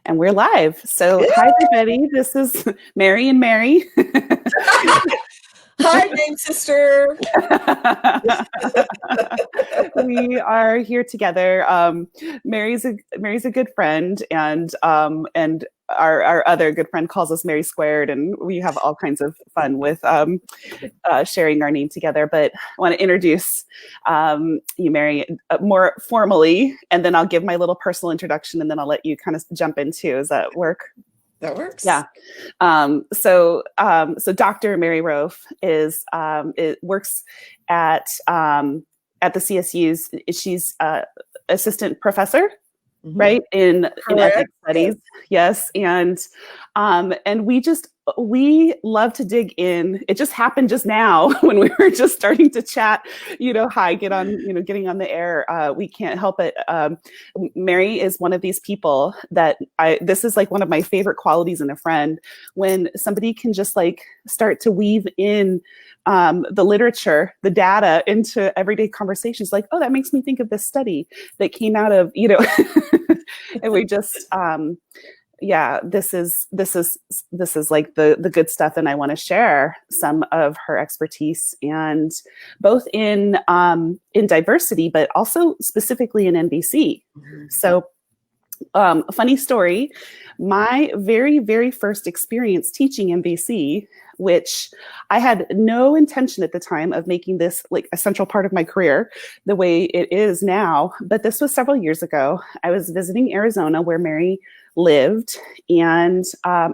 And we're live. So hi, everybody. This is Mary and Mary. Hi, big sister. We are here together. Mary's a good friend, and our other good friend calls us Mary Squared, and we have all kinds of fun with sharing our name together. But I want to introduce you, Mary, more formally, and then I'll give my little personal introduction, and then I'll let you kind of jump into. Does that work? That works. Yeah. So Dr. Mary Roaf works at the CSU's. She's assistant professor, right, in ethics studies. Yes, and we love to dig in. It just happened just now when we were just starting to chat. Getting on the air. We can't help it. Mary is one of these people that this is like one of my favorite qualities in a friend, when somebody can just like start to weave in the literature, the data into everyday conversations. Like, oh, that makes me think of this study that came out of, and we just, this is like the good stuff. And I want to share some of her expertise, and both in diversity, but also specifically in NVC. Mm-hmm. So a funny story, my very, very first experience teaching NVC, which I had no intention at the time of making this like a central part of my career the way it is now. But this was several years ago. I was visiting Arizona, where Mary lived, and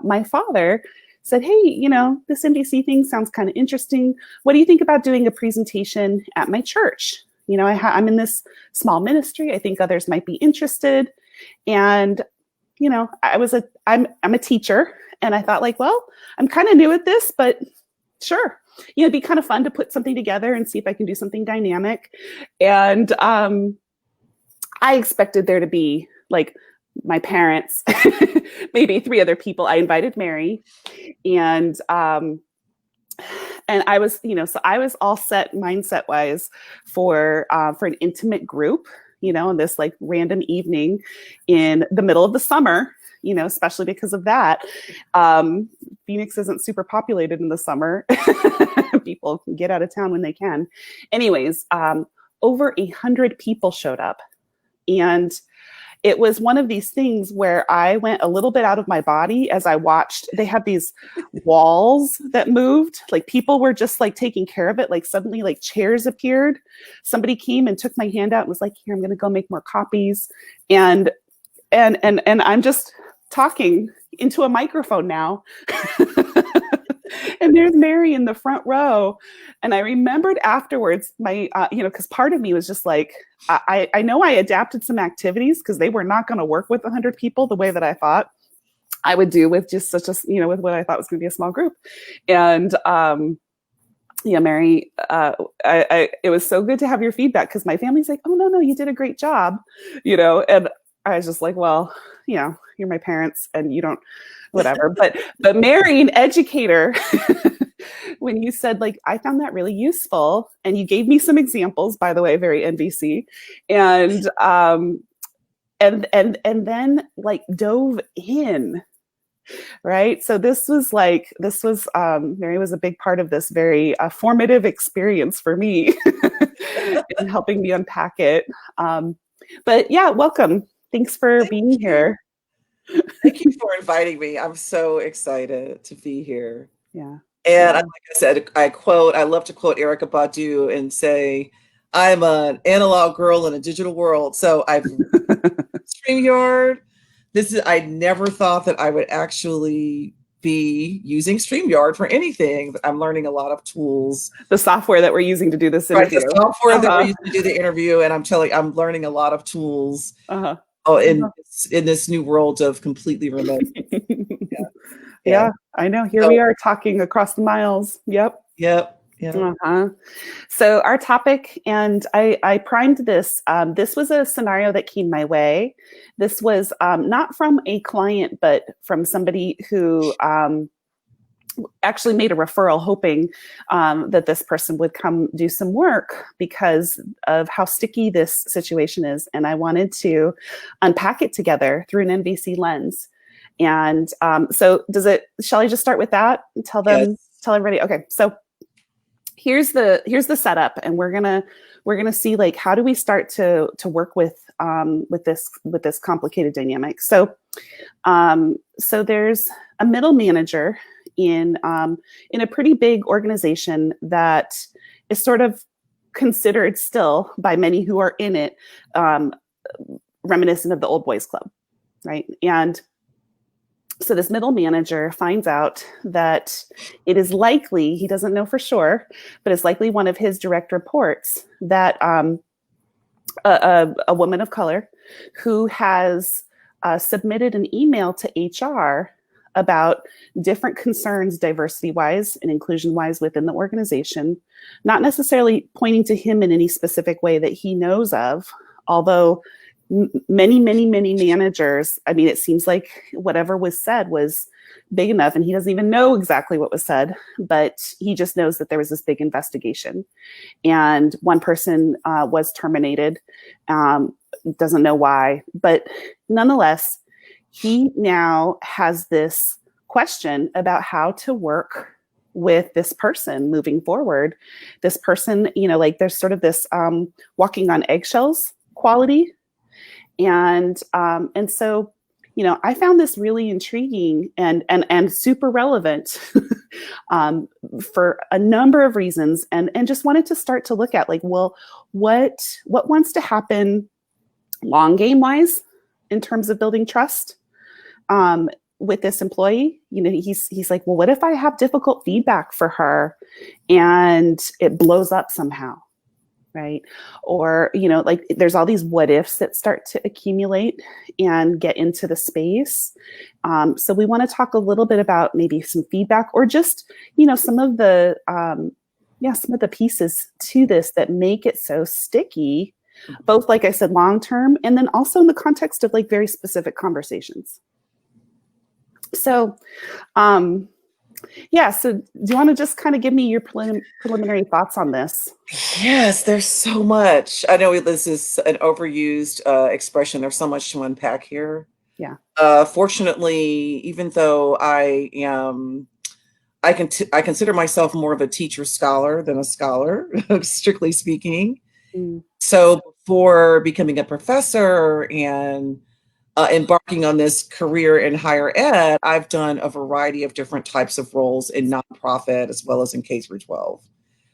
my father said, hey, this NVC thing sounds kind of interesting. What do you think about doing a presentation at my church? I'm in this small ministry. I think others might be interested. And, I'm a teacher, and I thought, like, well, I'm kind of new at this, but sure. It'd be kind of fun to put something together and see if I can do something dynamic. And I expected there to be like my parents, maybe 3 other people. I invited Mary, and I was, so I was all set mindset wise for an intimate group, on this like random evening in the middle of the summer, especially because of that. Phoenix isn't super populated in the summer. People can get out of town when they can. Anyways, over 100 people showed up, and it was one of these things where I went a little bit out of my body as I watched. They had these walls that moved, like people were just like taking care of it. Like suddenly like chairs appeared. Somebody came and took my hand out and was like, here, I'm going to go make more copies. And I'm just talking into a microphone now. And there's Mary in the front row. And I remembered afterwards my, because part of me was just like, I know I adapted some activities because they were not going to work with 100 people the way that I thought I would do with just such a, with what I thought was going to be a small group. And, Mary, it was so good to have your feedback, because my family's like, oh, no, you did a great job, and I was just like, well, you're my parents and you don't, whatever. But Mary, an educator, when you said, like, I found that really useful, and you gave me some examples, by the way, very NVC, and then like dove in, right? So this was Mary was a big part of this very formative experience for me in helping me unpack it. But yeah, welcome. Thanks for being here. Thank you for inviting me. I'm so excited to be here. Yeah. And like I said, I love to quote Erykah Badu and say, I'm an analog girl in a digital world. So I've StreamYard. I never thought that I would actually be using StreamYard for anything. I'm learning a lot of tools. The software that we're using to do this interview. Right, the software that we're using to do the interview. And I'm learning a lot of tools. In this new world of completely remote. Yeah, I know. Here we are talking across the miles. Yep. So our topic, and I primed this. This was a scenario that came my way. This was not from a client, but from somebody who actually made a referral, hoping that this person would come do some work because of how sticky this situation is. And I wanted to unpack it together through an NVC lens. And so shall I just start with that and tell everybody? Okay. So here's the setup, and we're gonna see like how do we start to work with this complicated dynamic. So there's a middle manager in a pretty big organization that is sort of considered still by many who are in it reminiscent of the old boys club, right? And so this middle manager finds out that it is likely, he doesn't know for sure, but it's likely one of his direct reports that a woman of color who has submitted an email to HR about different concerns diversity-wise and inclusion-wise within the organization, not necessarily pointing to him in any specific way that he knows of, although many managers, I mean, it seems like whatever was said was big enough, and he doesn't even know exactly what was said, but he just knows that there was this big investigation. And one person was terminated, doesn't know why, but nonetheless, he now has this question about how to work with this person moving forward. This person, like there's sort of this walking on eggshells quality. And so, I found this really intriguing and super relevant for a number of reasons, and just wanted to start to look at like, well, what wants to happen long game wise in terms of building trust with this employee. He's like, well, what if I have difficult feedback for her and it blows up somehow? Right. Or, like there's all these what ifs that start to accumulate and get into the space. So we want to talk a little bit about maybe some feedback or just, some of the pieces to this that make it so sticky, both, like I said, long term, and then also in the context of like very specific conversations. So, so do you want to just kind of give me your preliminary thoughts on this? Yes, there's so much. I know this is an overused expression. There's so much to unpack here. Yeah. Fortunately, even though I consider myself more of a teacher scholar than a scholar, strictly speaking. Mm. So before becoming a professor and embarking on this career in higher ed, I've done a variety of different types of roles in nonprofit as well as in K through 12.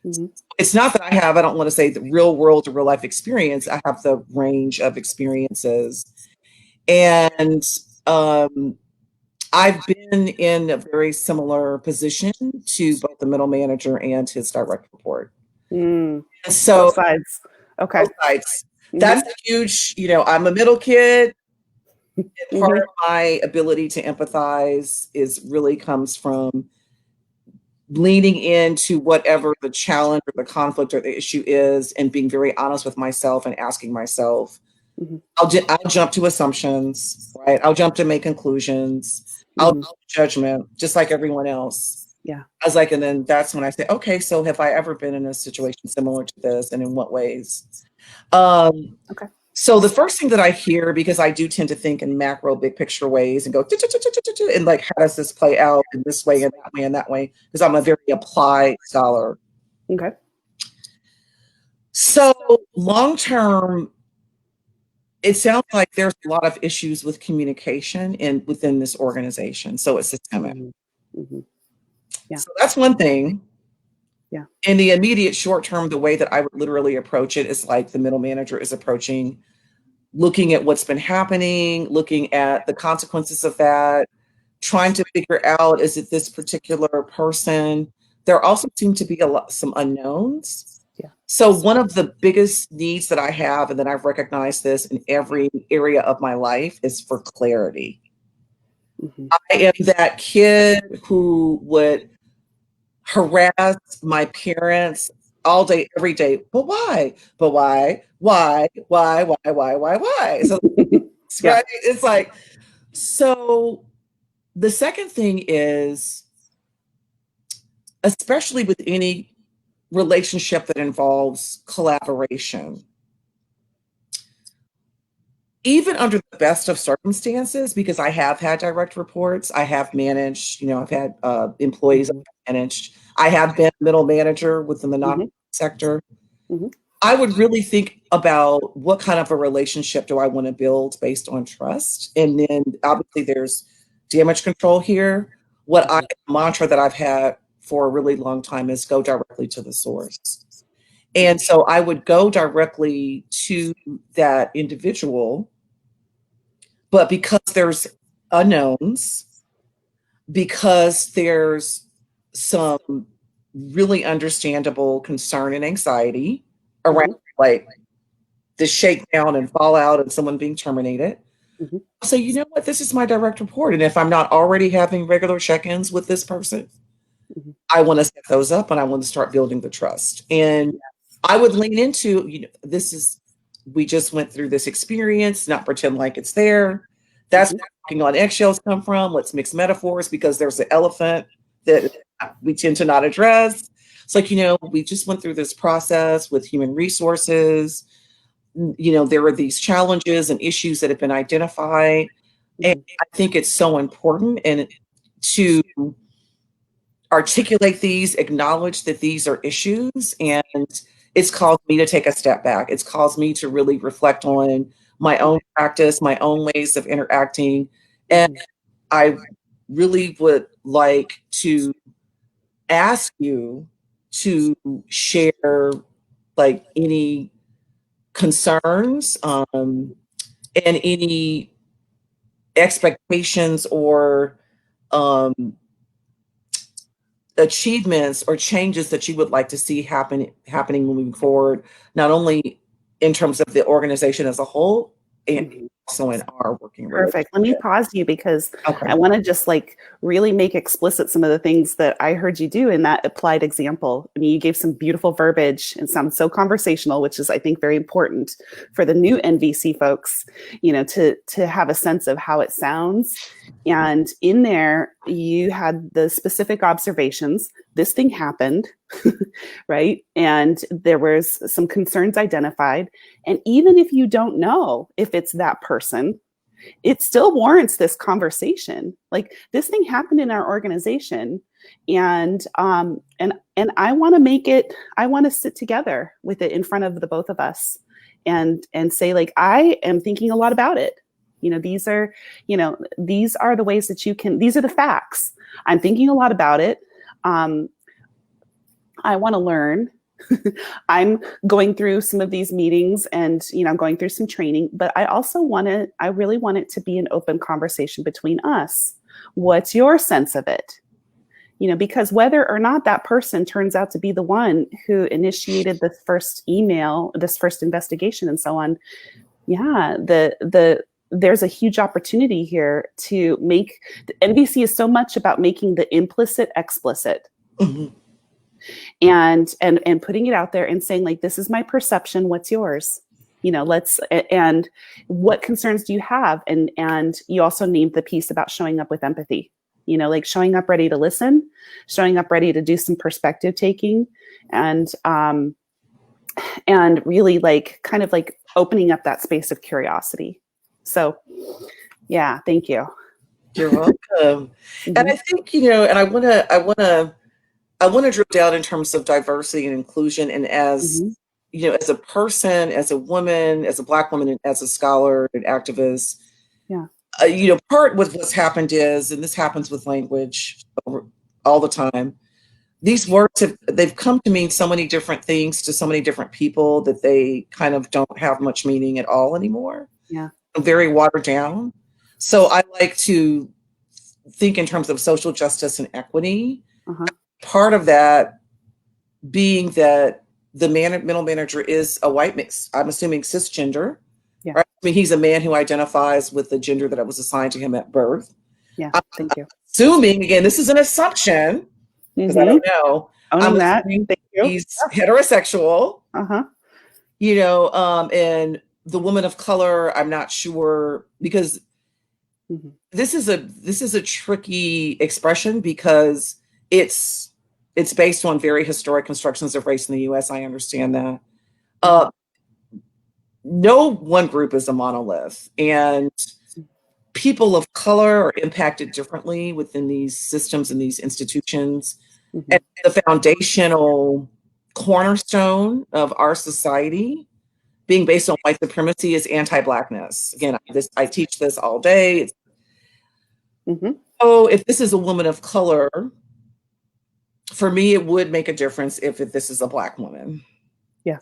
Mm-hmm. It's not that I don't want to say the real world or real life experience. I have the range of experiences. And I've been in a very similar position to both the middle manager and his direct report. Mm. So both sides. Okay. Both sides. Mm-hmm. That's a huge, I'm a middle kid. And part of my ability to empathize really comes from leaning into whatever the challenge or the conflict or the issue is and being very honest with myself and asking myself. Mm-hmm. I'll jump to assumptions, right? I'll jump to make conclusions. Mm-hmm. I'll make judgment just like everyone else. Yeah. I was like, and then that's when I say, okay, so have I ever been in a situation similar to this, and in what ways? Okay. So the first thing that I hear, because I do tend to think in macro, big picture ways and go, and like, how does this play out in this way and that way and that way? Because I'm a very applied scholar. Okay. So long term, it sounds like there's a lot of issues with communication within this organization. So it's systemic. Mm-hmm. Yeah. So that's one thing. Yeah. In the immediate short term, the way that I would literally approach it is like the middle manager is approaching, looking at what's been happening, looking at the consequences of that, trying to figure out, is it this particular person? There also seem to be some unknowns. Yeah. So one of the biggest needs that I have, and then I've recognized this in every area of my life, is for clarity. Mm-hmm. I am that kid who would harass my parents all day, every day. But why? But why? Why? So yeah. Right? It's like, so the second thing is, especially with any relationship that involves collaboration, even under the best of circumstances, because I have had direct reports, I have managed, I've had employees Mhm. I've managed, I have been a middle manager within the Mhm. nonprofit sector. Mhm. I would really think about what kind of a relationship do I want to build based on trust. And then obviously there's damage control here. Mantra that I've had for a really long time is go directly to the source. And so I would go directly to that individual, but because there's unknowns, because there's some really understandable concern and anxiety around Mhm. like the shakedown and fallout of someone being terminated. Mhm. So you know what? This is my direct report. And if I'm not already having regular check-ins with this person, Mhm. I want to set those up and I want to start building the trust. And I would lean into, we just went through this experience, not pretend like it's there. That's Mhm. where walking on eggshells come from. Let's mix metaphors because there's an elephant that we tend to not address. It's like, we just went through this process with human resources. There are these challenges and issues that have been identified. And Mhm. I think it's so important and to articulate these, acknowledge that these are issues, and it's caused me to take a step back. It's caused me to really reflect on my own practice, my own ways of interacting. And Mhm. I really would like to ask you to share like any concerns and any expectations or um, achievements or changes that you would like to see happening moving forward, not only in terms of the organization as a whole, and Mhm. also in our working Perfect. Let me relationship. pause you because Okay. I want to just like really make explicit some of the things that I heard you do in that applied example. I mean, you gave some beautiful verbiage and sounds so conversational, which is, I think, very important for the new NVC folks, to have a sense of how it sounds. And in there, you had the specific observations. This thing happened, right? And there was some concerns identified. And even if you don't know if it's that person, it still warrants this conversation. Like this thing happened in our organization, and I want to make it. I want to sit together with it in front of the both of us, and say like I am thinking a lot about it. These are the ways that you can. These are the facts. I'm thinking a lot about it. Um, I want to learn. I'm going through some of these meetings and, I'm going through some training, but I really want it to be an open conversation between us. What's your sense of it? Because whether or not that person turns out to be the one who initiated this first email, this first investigation and so on, yeah, there's a huge opportunity here to make NVC is so much about making the implicit explicit. Mhm. And putting it out there and saying like, this is my perception, what's yours? And what concerns do you have? And you also named the piece about showing up with empathy, like showing up ready to listen, showing up ready to do some perspective taking, and really like kind of like opening up that space of curiosity. So yeah, thank you. You're welcome. And Mm-hmm. I think, and I want to drill down in terms of diversity and inclusion. And as, Mm-hmm. as a person, as a woman, as a Black woman, and as a scholar and activist, Yeah. part with what's happened is, and this happens with language all the time, these words they've come to mean so many different things to so many different people that they kind of don't have much meaning at all anymore. Yeah. Very watered down. So I like to think in terms of social justice and equity. Uh-huh. Part of that being that the middle manager is a white mix. I'm assuming cisgender. Yeah. Right? I mean, he's a man who identifies with the gender that was assigned to him at birth. Yeah. I'm Thank you. assuming, again, this is an assumption because I Mm-hmm. don't know. I'm Owning that. assuming Thank you. he's heterosexual, Uh-huh. and the woman of color, I'm not sure because Mm-hmm. this is a tricky expression because it's based on very historic constructions of race in the US. I understand that. Mm-hmm. Uh, no one group is a monolith, and people of color are impacted differently within these systems and these institutions. Mm-hmm. And the foundational cornerstone of our society being based on white supremacy is anti-Blackness. Again, I teach this all day. Mm-hmm. Oh, if this is a woman of color, for me, it would make a difference if this is a Black woman. Yeah.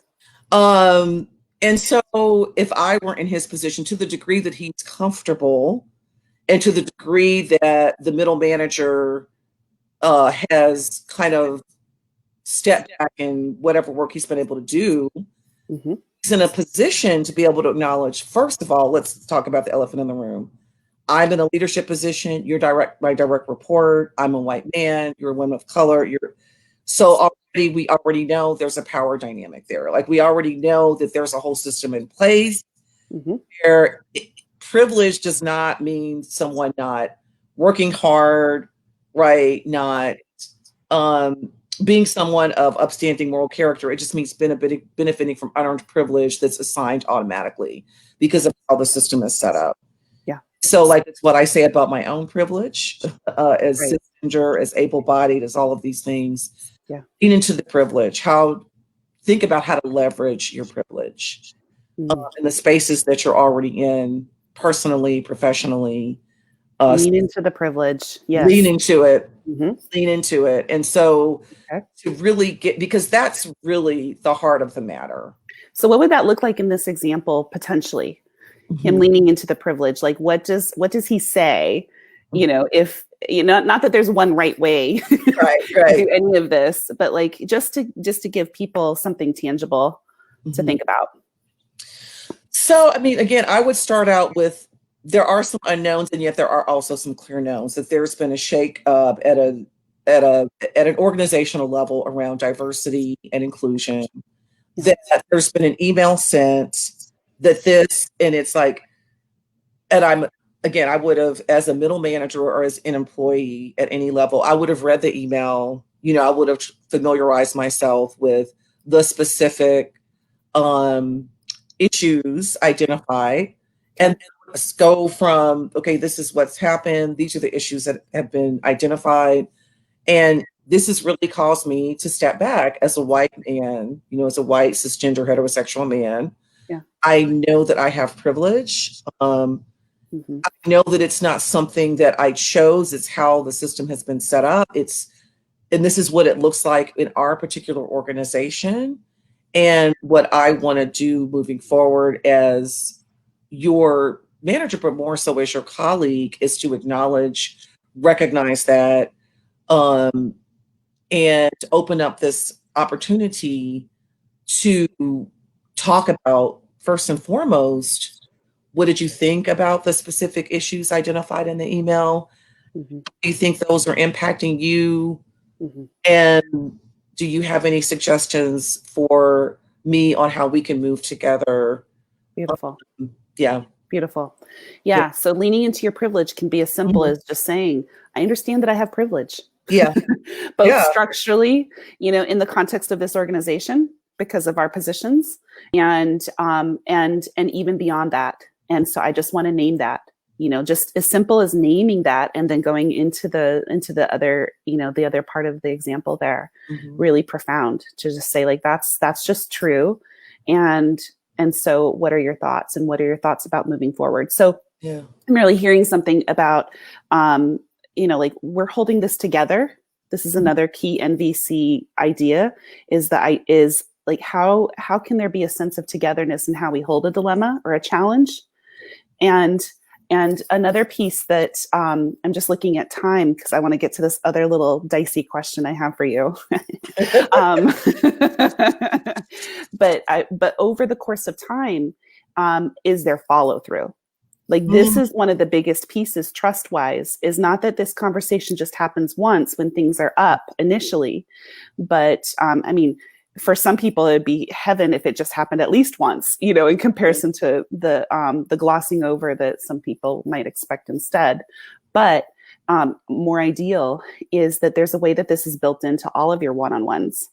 And so if I were in his position, to the degree that he's comfortable and to the degree that the middle manager has kind of stepped back in whatever work he's been able to do, Mm-hmm. he's in a position to be able to acknowledge, first of all, let's talk about the elephant in the room. I'm in a leadership position. You're my direct report. I'm a white man. You're a woman of color. So we already know there's a power dynamic there. Like, we already know that there's a whole system in place. Mm-hmm. Where privilege does not mean someone not working hard, right? Not being someone of upstanding moral character. It just means benefiting from unearned privilege that's assigned automatically because of how the system is set up. Yeah. So, like, it's what I say about my own privilege as Right. cisgender, as able-bodied, as all of these things. Yeah. Lean into the privilege. Think about how to leverage your privilege in the spaces that you're already in, personally, professionally. Lean into the privilege. Yes. Lean into it. Mm-hmm. Lean into it. And so Okay. to really because that's really the heart of the matter. So what would that look like in this example, potentially? Mm-hmm. Him leaning into the privilege? Like, what does he say? You know, if not that there's one right way right. to do any of this, but like just to give people something tangible to think about. So, I mean, again, I would start out with, there are some unknowns, and yet there are also some clear knowns that there's been a shake up at an organizational level around diversity and inclusion. Yeah. That there's been an email sent that and it's like, and I would have, as a middle manager or as an employee at any level, I would have read the email. I would have familiarized myself with the specific issues identified, and go from, okay, this is what's happened. These are the issues that have been identified. And this has really caused me to step back as a white man, as a white cisgender heterosexual man. Yeah. I know that I have privilege. I know that it's not something that I chose. It's how the system has been set up. And this is what it looks like in our particular organization. And what I want to do moving forward as your manager, but more so as your colleague, is to recognize that, and open up this opportunity to talk about, first and foremost, what did you think about the specific issues identified in the email? Do you think those are impacting you? And do you have any suggestions for me on how we can move together? Beautiful. Yeah. Beautiful. Yeah. So leaning into your privilege can be as simple as just saying, I understand that I have privilege. Yeah. Both structurally, in the context of this organization because of our positions, and even beyond that. And so I just want to name that, just as simple as naming that, and then going into the other, the other part of the example there, really profound, to just say, like, that's just true. And so what are your thoughts, and what are your thoughts about moving forward? So I'm really hearing something about, like, we're holding this together. This is another key NVC idea, is like, how can there be a sense of togetherness in how we hold a dilemma or a challenge? And another piece that I'm just looking at time, because I want to get to this other little dicey question I have for you. But over the course of time, is there follow through? Like, this is one of the biggest pieces, trust-wise, is not that this conversation just happens once when things are up initially, but I mean, for some people, it'd be heaven if it just happened at least once, in comparison to the glossing over that some people might expect instead. But more ideal is that there's a way that this is built into all of your one-on-ones.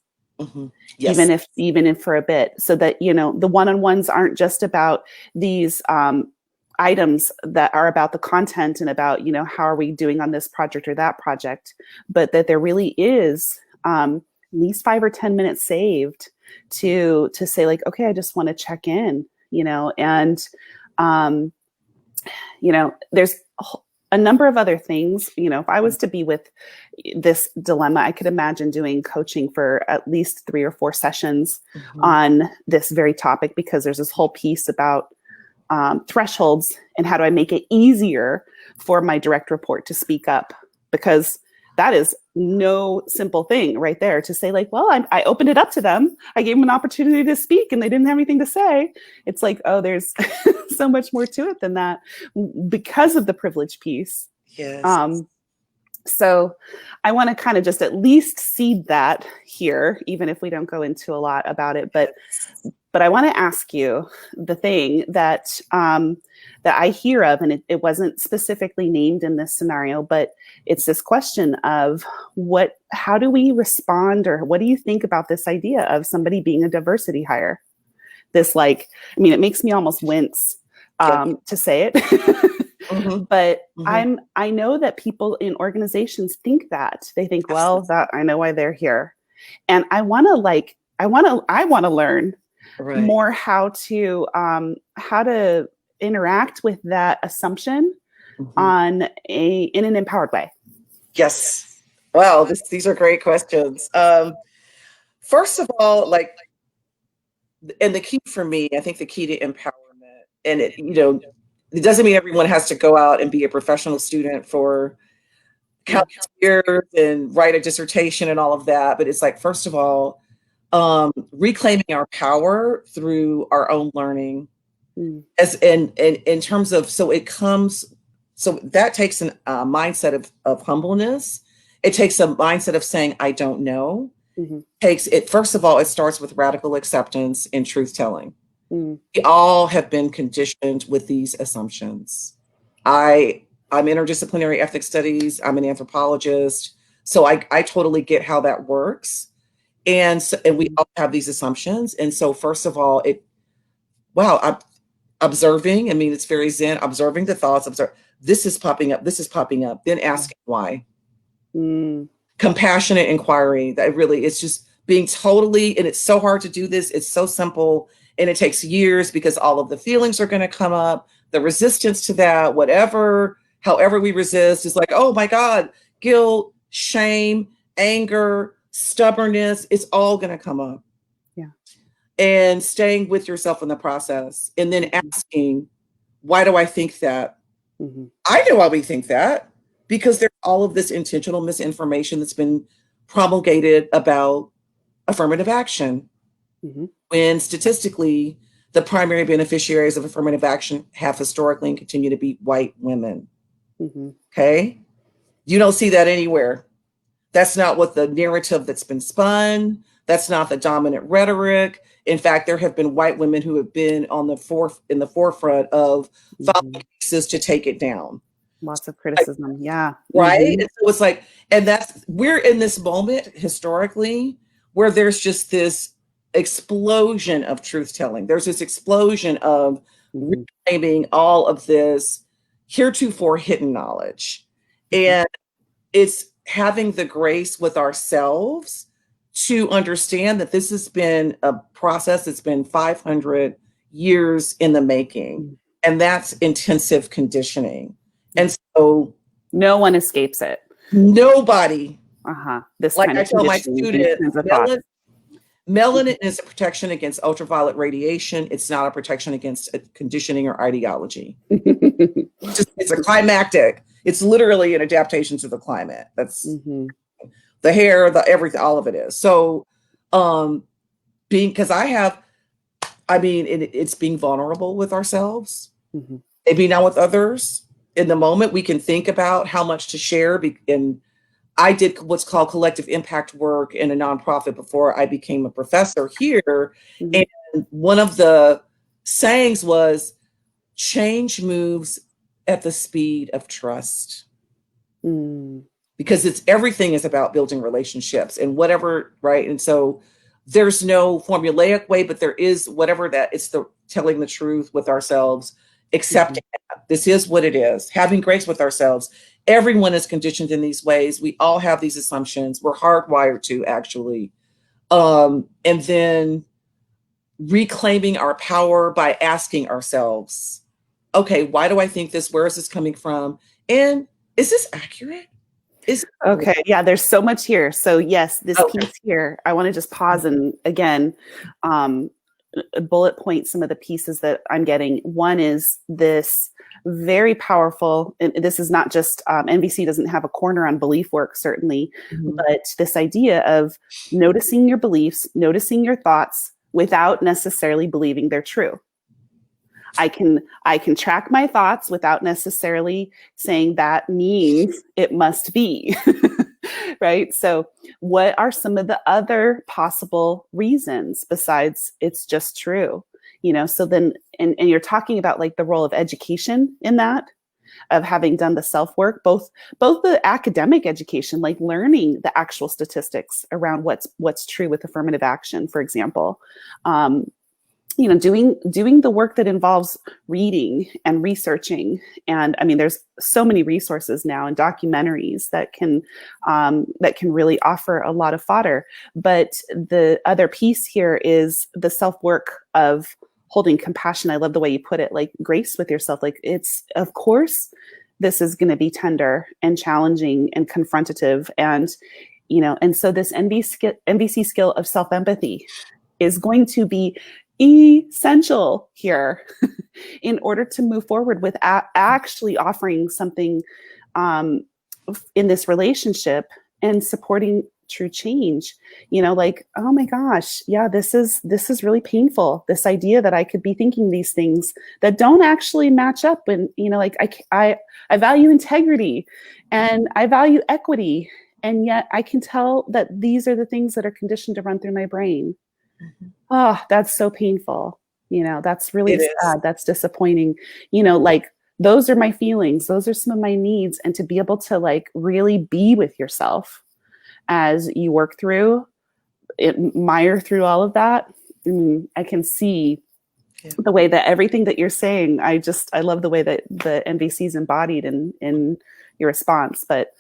Yes. even if for a bit, so that, you know, the one-on-ones aren't just about these items that are about the content and about, you know, how are we doing on this project or that project, but that there really is at least 5 or 10 minutes saved to say like, okay, I just want to check in, you know. And you know, there's a number of other things. You know, if I was to be with this dilemma, I could imagine doing coaching for at least 3 or 4 sessions on this very topic, because there's this whole piece about thresholds and how do I make it easier for my direct report to speak up, because that is no simple thing right there, to say like, well, I opened it up to them. I gave them an opportunity to speak and they didn't have anything to say. It's like, oh, there's so much more to it than that because of the privilege piece. Yes. So I want to kind of just at least seed that here, even if we don't go into a lot about it. But I want to ask you the thing that that I hear of, and it wasn't specifically named in this scenario, but it's this question of how do we respond, or what do you think about this idea of somebody being a diversity hire? This, like, I mean, it makes me almost wince to say it. But I know that people in organizations think that. They think, well, that I know why they're here. And I want to learn more how to interact with that assumption in an empowered way. Yes. Wow, these are great questions. First of all, like, and the key for me, I think the key to empowerment, and it, you know, it doesn't mean everyone has to go out and be a professional student for countless years and write a dissertation and all of that. But it's like, first of all, reclaiming our power through our own learning, as in terms of, so that takes a mindset of humbleness. It takes a mindset of saying, I don't know. First of all, it starts with radical acceptance and truth telling. We all have been conditioned with these assumptions. I'm interdisciplinary ethics studies. I'm an anthropologist. So I totally get how that works. And we all have these assumptions. And so first of all, I'm observing. I mean, it's very Zen, observing the thoughts, this is popping up, then asking why. Compassionate inquiry. That really, it's just being totally, and it's so hard to do this. It's so simple. And it takes years, because all of the feelings are going to come up, the resistance to that, however we resist is like, oh my God, guilt, shame, anger, stubbornness, it's all going to come up. Yeah. And staying with yourself in the process, and then asking, why do I think that? I know why we think that, because there's all of this intentional misinformation that's been promulgated about affirmative action. When statistically, the primary beneficiaries of affirmative action have historically and continue to be white women. Okay? You don't see that anywhere. That's not what the narrative that's been spun. That's not the dominant rhetoric. In fact, there have been white women who have been in the forefront of filing cases to take it down. Lots of criticism. Yeah. Right? And so it's like, and we're in this moment historically where there's just this explosion of truth telling. There's this explosion of reclaiming all of this heretofore hidden knowledge. And it's having the grace with ourselves to understand that this has been a process that's been 500 years in the making. And that's intensive conditioning. And so no one escapes it. Nobody. This like kind I of tell my students, melanin is a protection against ultraviolet radiation. It's not a protection against conditioning or ideology. It's a climactic. It's literally an adaptation to the climate. That's the hair, the everything, all of it is. So because it's being vulnerable with ourselves, maybe not with others. In the moment, we can think about how much to share. And I did what's called collective impact work in a nonprofit before I became a professor here. And one of the sayings was, change moves at the speed of trust. Because everything is about building relationships and whatever, right? And so there's no formulaic way, but there is whatever that it's the telling the truth with ourselves, accepting that this is what it is, having grace with ourselves. Everyone is conditioned in these ways. We all have these assumptions. We're hardwired to actually. And then reclaiming our power by asking ourselves, okay, why do I think this? Where is this coming from? And is this accurate? Okay, yeah, there's so much here. So yes, this piece here, I want to just pause and again, bullet point some of the pieces that I'm getting. One is this very powerful, and this is not just, NVC doesn't have a corner on belief work, certainly, but this idea of noticing your beliefs, noticing your thoughts without necessarily believing they're true. I can track my thoughts without necessarily saying that means it must be, right? So what are some of the other possible reasons besides it's just true? You know, so then, and you're talking about like the role of education in that, of having done the self-work, both the academic education, like learning the actual statistics around what's true with affirmative action, for example, you know, doing the work that involves reading and researching. And I mean, there's so many resources now and documentaries that can really offer a lot of fodder. But the other piece here is the self-work of holding compassion. I love the way you put it, like grace with yourself. Like it's, of course, this is going to be tender and challenging and confrontative. And, you know, and so this NVC skill of self-empathy is going to be essential here in order to move forward with actually offering something in this relationship and supporting true change. You know, like, oh my gosh, yeah, this is really painful. This idea that I could be thinking these things that don't actually match up. And, you know, like I value integrity and I value equity. And yet I can tell that these are the things that are conditioned to run through my brain. Oh, that's so painful. You know, that's really sad. That's disappointing. You know, like those are my feelings. Those are some of my needs. And to be able to like really be with yourself as you work through it, mire through all of that. I can see the way that everything that you're saying, I love the way that the NVC is embodied in your response. But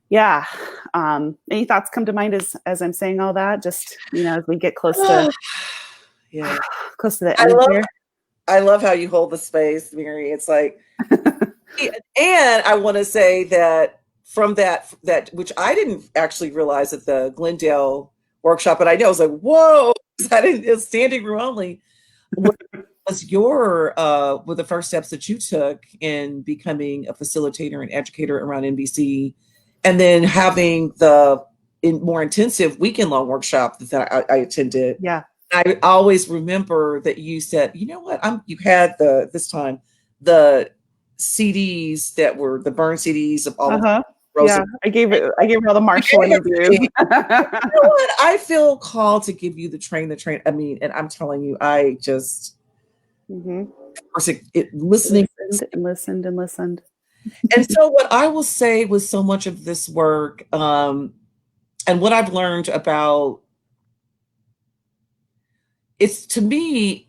yeah. Any thoughts come to mind as I'm saying all that? Just, you know, as we get close to close to the end here. I love how you hold the space, Mary. It's like, and I want to say that from that which I didn't actually realize at the Glendale workshop, but I know I was like, whoa, I didn't. It's standing room only. What was your were the first steps that you took in becoming a facilitator and educator around NVC? And then having the more intensive weekend-long workshop that I attended. Yeah. I always remember that you said, you know what, you had this time the CDs that were the burn CDs of all of Rosa. Yeah, I gave her all the Marshall interviews. You know what? I feel called to give you the train. I mean, and I'm telling you, I just listening and listened. And so what I will say with so much of this work, and what I've learned about, it's, to me,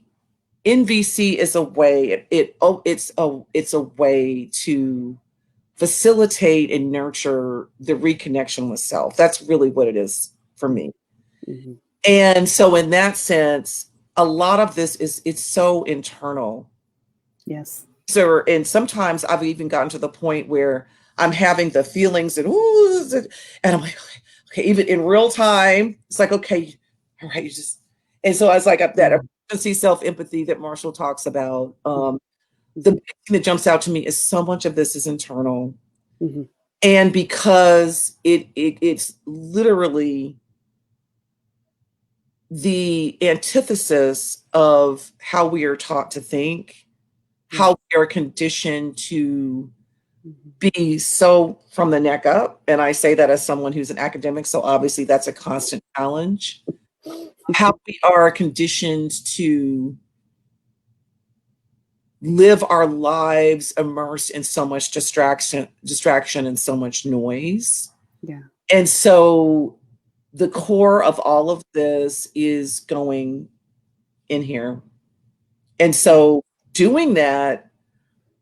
NVC is a way, it's a way to facilitate and nurture the reconnection with self. That's really what it is for me. And so in that sense, a lot of this it's so internal. Yes. So, and sometimes I've even gotten to the point where I'm having the feelings and I'm like, okay, even in real time, it's like, okay, all right, and so I was like that emergency self-empathy that Marshall talks about. The big thing that jumps out to me is so much of this is internal. And because it's literally the antithesis of how we are taught to think, how we are conditioned to be so from the neck up. And I say that as someone who's an academic, so obviously that's a constant challenge. How we are conditioned to live our lives immersed in so much distraction and so much noise. Yeah. And so the core of all of this is going in here. And so doing that,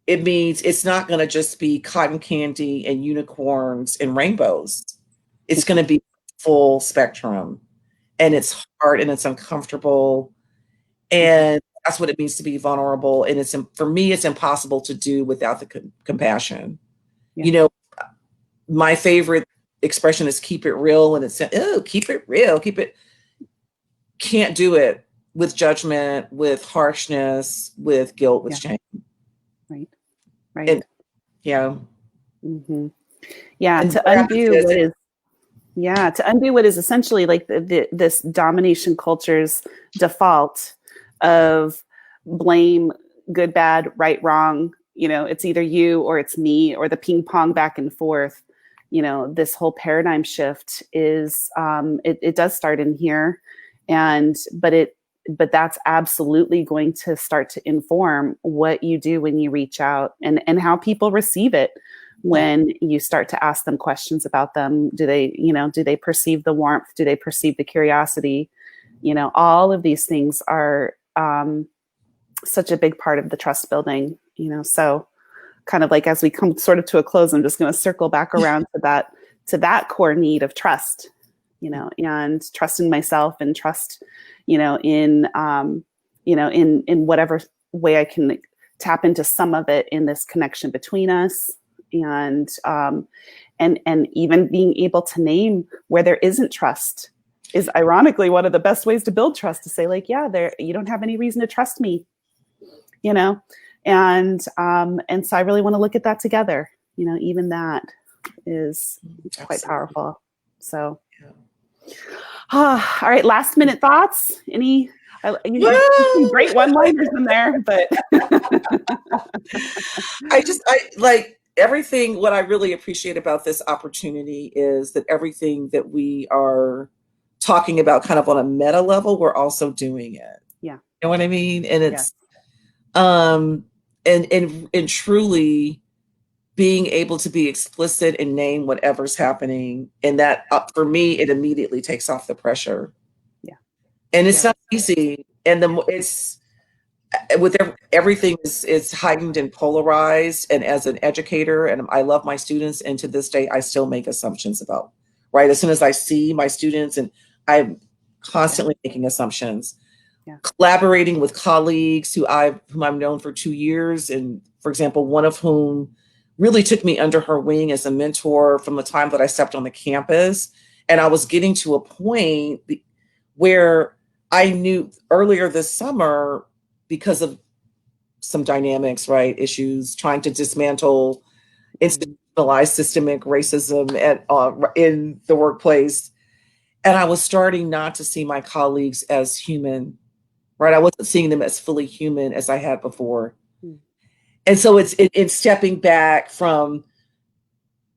it means it's not going to just be cotton candy and unicorns and rainbows. It's going to be full spectrum, and it's hard and it's uncomfortable. And that's what it means to be vulnerable. And it's, for me, it's impossible to do without the compassion. Yeah. You know, my favorite expression is keep it real. And it's, oh, keep it real, keep it. Can't do it with judgment, with harshness, with guilt, with shame. Right. Right. And, yeah. Mm-hmm. Yeah. And to undo what is essentially like this domination culture's default of blame, good, bad, right, wrong. You know, it's either you or it's me, or the ping pong back and forth. You know, this whole paradigm shift is, it does start in here, but that's absolutely going to start to inform what you do when you reach out, and how people receive it when you start to ask them questions about them. Do they perceive the warmth? Do they perceive the curiosity? You know, all of these things are such a big part of the trust building, you know. So kind of like, as we come sort of to a close, I'm just going to circle back around to that core need of trust, you know, and trust in myself, and trust, you know, in whatever way I can tap into some of it in this connection between us. And even being able to name where there isn't trust is ironically one of the best ways to build trust, to say like, yeah, you don't have any reason to trust me, you know? And so I really want to look at that together, you know. Even that is quite powerful. So, all right. Last minute thoughts. Any, some great one-liners in there, but I like everything. What I really appreciate about this opportunity is that everything that we are talking about kind of on a meta level, we're also doing it. Yeah. You know what I mean? And it's, and truly being able to be explicit and name whatever's happening. And that, for me, it immediately takes off the pressure. Yeah. And it's not easy. And it's, with everything is heightened and polarized. And as an educator, and I love my students, and to this day, I still make assumptions about, right? As soon as I see my students, and I'm constantly making assumptions. Collaborating with colleagues whom I've known for 2 years. And for example, one of whom really took me under her wing as a mentor from the time that I stepped on the campus. And I was getting to a point where I knew earlier this summer, because of some dynamics, right, issues, trying to dismantle institutionalized systemic racism in the workplace. And I was starting not to see my colleagues as human, right? I wasn't seeing them as fully human as I had before. And so it's stepping back from,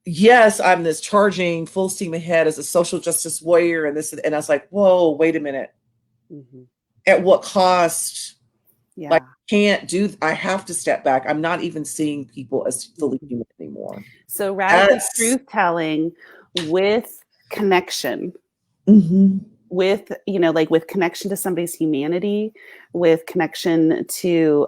yes, I'm this charging full steam ahead as a social justice warrior, and I was like, whoa, wait a minute. At what cost? Like, I have to step back. I'm not even seeing people as fully human anymore. So radical truth telling with connection. With, you know, like with connection to somebody's humanity, with connection to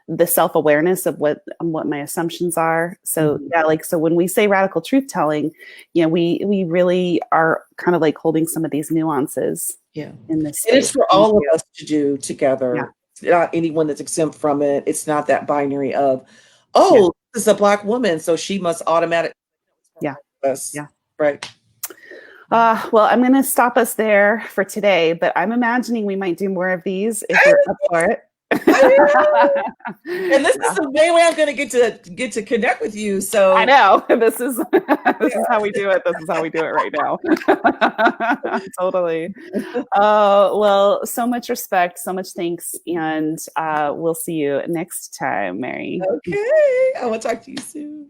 the self-awareness of what my assumptions are. So so when we say radical truth telling, you know, we really are kind of like holding some of these nuances. Yeah. In this, and it's for all of us to do together. Yeah. It's not anyone that's exempt from it. It's not that binary of, this is a Black woman, so she must automatically. Right. Well, I'm going to stop us there for today, but I'm imagining we might do more of these if you're up for it. And this is the main way I'm going to get to connect with you. So I know this is how we do it. This is how we do it right now. Totally. Well, so much respect, so much thanks, and we'll see you next time, Mary. Okay, I will talk to you soon.